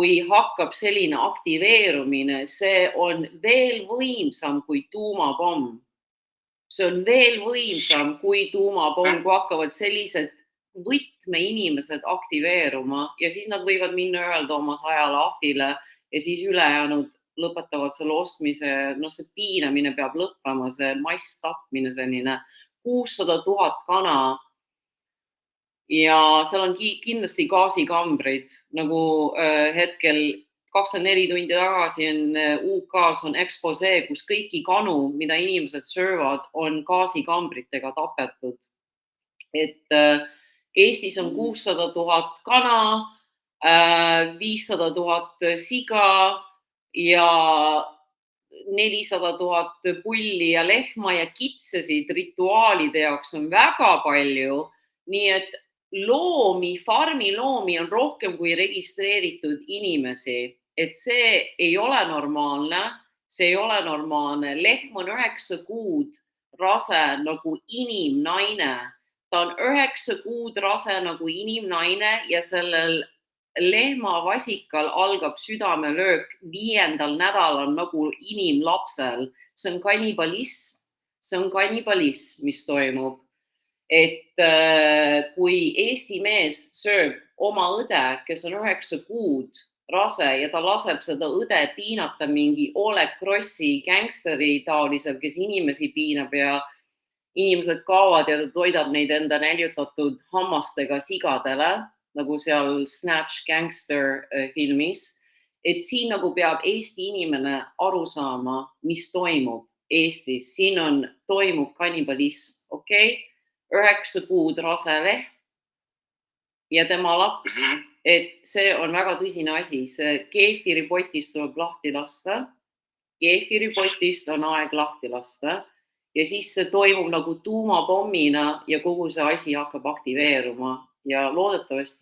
kui hakkab selline aktiveerumine, see on veel võimsam kui tuumapomm. See on veel võimsam kui tuumapomm, kui hakkavad sellised võtmeinimesed aktiveeruma ja siis nad võivad minna öelda oma 100 ahvile ja siis ülejäänud lõpetavad selle ostmise. No see piinamine peab lõppema, see masstapmine selline 600 000 kana. Ja seal on kindlasti gaasikambrid, nagu hetkel 24 tundi tagasi on UK-s on exposee, kus kõiki kanu, mida inimesed söövad, on gaasikambritega tapetud. Et Eestis on 600 000 kana, 500 000 siga ja 400 000 pulli ja lehma ja kitsesid rituaalide jaoks on väga palju. Nii et farmiloomi on rohkem kui registreeritud inimesi. Et see ei ole normaalne, see ei ole normaalne. Lehm on 9 kuud rase nagu inimnaine. Ta on 9 kuud rase nagu inimnaine ja sellel lehmavasikal algab südamelöök 5. nädalal nagu inimlapsel. See on kannibalism. See on kannibalism, mis toimub. Et kui Eesti mees sööb oma õde, kes on 9 kuud rase ja ta laseb seda õde piinata mingi Oleg Grossi gängsteri taolisel, kes inimesi piinab ja inimesed kaovad ja ta toidab neid enda näljutatud hammastega sigadele, nagu seal Snatch Gangster filmis. Et siin nagu peab Eesti inimene aru saama, mis toimub Eestis. Siin toimub kannibalism, okei? 9 kuud rase lehm ja tema laps, et see on väga tõsine asi. See keefiripotist tuleb lahti lasta. Keefiripotist on aeg lahti lasta ja siis see toimub nagu tuumapommina ja kogu see asi hakkab aktiveeruma ja loodetavasti